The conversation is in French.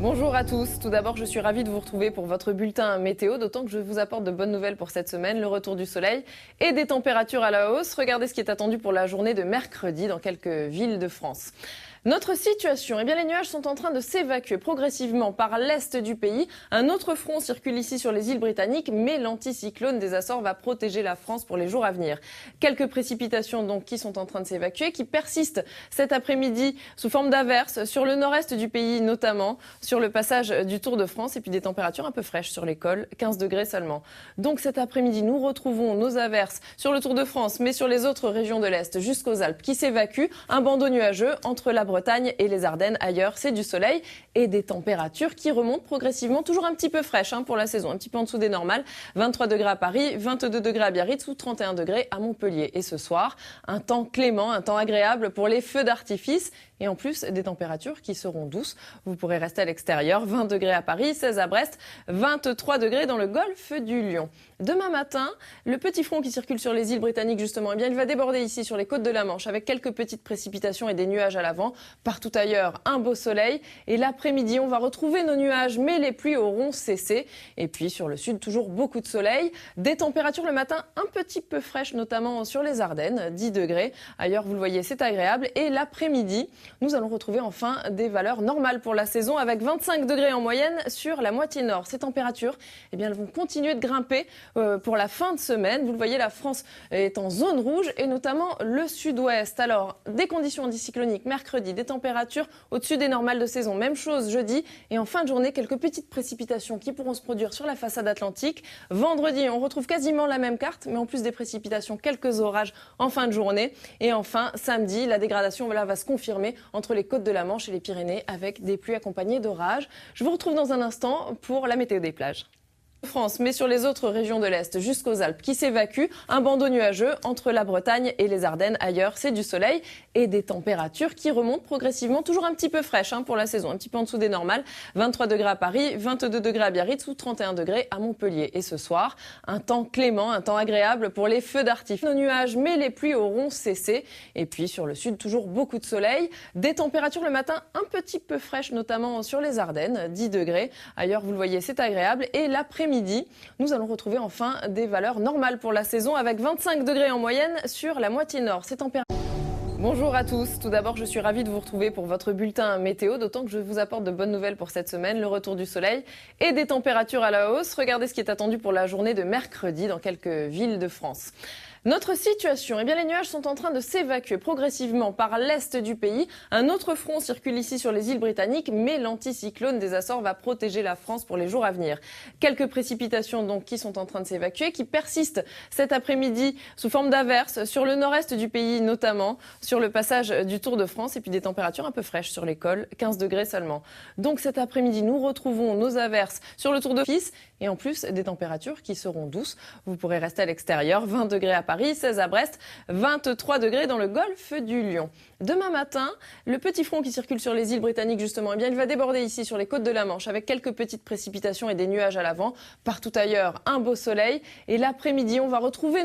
Bonjour à tous. Tout d'abord, je suis ravie de vous retrouver pour votre bulletin météo, d'autant que je vous apporte de bonnes nouvelles pour cette semaine, le retour du soleil et des températures à la hausse. Regardez ce qui est attendu pour la journée de mercredi dans quelques villes de France. Notre situation, eh bien les nuages sont en train de s'évacuer progressivement par l'est du pays. Un autre front circule ici sur les îles britanniques, mais l'anticyclone des Açores va protéger la France pour les jours à venir. Quelques précipitations donc qui sont en train de s'évacuer, qui persistent cet après-midi sous forme d'averses sur le nord-est du pays, notamment sur le passage du Tour de France, et puis des températures un peu fraîches sur les cols, 15 degrés seulement. Donc cet après-midi, nous retrouvons nos averses sur le Tour de France, mais sur les autres régions de l'Est jusqu'aux Alpes qui s'évacuent. Un bandeau nuageux entre la Bretagne et les Ardennes. Ailleurs, c'est du soleil et des températures qui remontent progressivement, toujours un petit peu fraîches pour la saison, un petit peu en dessous des normales. 23 degrés à Paris, 22 degrés à Biarritz ou 31 degrés à Montpellier. Et ce soir, un temps clément, un temps agréable pour les feux d'artifice. Et en plus, des températures qui seront douces. Vous pourrez rester à l'extérieur, 20 degrés à Paris, 16 à Brest, 23 degrés dans le golfe du Lion. Demain matin, le petit front qui circule sur les îles britanniques, justement, eh bien, il va déborder ici sur les côtes de la Manche avec quelques petites précipitations et des nuages à l'avant. Partout ailleurs, un beau soleil. Et l'après-midi, on va retrouver nos nuages, mais les pluies auront cessé. Et puis sur le sud, toujours beaucoup de soleil. Des températures le matin un petit peu fraîches, notamment sur les Ardennes, 10 degrés. Ailleurs, vous le voyez, c'est agréable. Et l'après-midi, nous allons retrouver enfin des valeurs normales pour la saison avec 25 degrés en moyenne sur la moitié nord. Ces températures, eh bien, elles vont continuer de grimper pour la fin de semaine. Vous le voyez, la France est en zone rouge et notamment le sud-ouest. Alors, des conditions anticycloniques mercredi, des températures au-dessus des normales de saison. Même chose jeudi et en fin de journée, quelques petites précipitations qui pourront se produire sur la façade atlantique. Vendredi, on retrouve quasiment la même carte, mais en plus des précipitations, quelques orages en fin de journée. Et enfin, samedi, la dégradation va se confirmer entre les côtes de la Manche et les Pyrénées avec des pluies accompagnées d'orages. Je vous retrouve dans un instant pour la météo des plages. France, mais sur les autres régions de l'Est jusqu'aux Alpes qui s'évacuent, un bandeau nuageux entre la Bretagne et les Ardennes. Ailleurs, c'est du soleil et des températures qui remontent progressivement, toujours un petit peu fraîches pour la saison, un petit peu en dessous des normales. 23 degrés à Paris, 22 degrés à Biarritz ou 31 degrés à Montpellier. Et ce soir, un temps clément, un temps agréable pour les feux d'artifice. Nos nuages, mais les pluies auront cessé. Et puis sur le sud, toujours beaucoup de soleil. Des températures le matin un petit peu fraîches, notamment sur les Ardennes, 10 degrés. Ailleurs, vous le voyez, c'est agréable. Et l'après-midi, nous allons retrouver enfin des valeurs normales pour la saison avec 25 degrés en moyenne sur la moitié nord. Ces températures. Bonjour à tous. Tout d'abord, je suis ravie de vous retrouver pour votre bulletin météo, d'autant que je vous apporte de bonnes nouvelles pour cette semaine, le retour du soleil et des températures à la hausse. Regardez ce qui est attendu pour la journée de mercredi dans quelques villes de France. Notre situation, eh bien les nuages sont en train de s'évacuer progressivement par l'est du pays. Un autre front circule ici sur les îles britanniques, mais l'anticyclone des Açores va protéger la France pour les jours à venir. Quelques précipitations donc qui sont en train de s'évacuer, qui persistent cet après-midi sous forme d'averses sur le nord-est du pays, notamment sur le passage du Tour de France, et puis des températures un peu fraîches sur les cols, 15 degrés seulement. Donc cet après-midi, nous retrouvons nos averses sur le Tour de France et en plus des températures qui seront douces. Vous pourrez rester à l'extérieur, 20 degrés à Paris, 16 à Brest, 23 degrés dans le golfe du Lion. Demain matin, le petit front qui circule sur les îles britanniques, justement, eh bien, il va déborder ici sur les côtes de la Manche avec quelques petites précipitations et des nuages à l'avant. Partout ailleurs, un beau soleil. Et l'après-midi, on va retrouver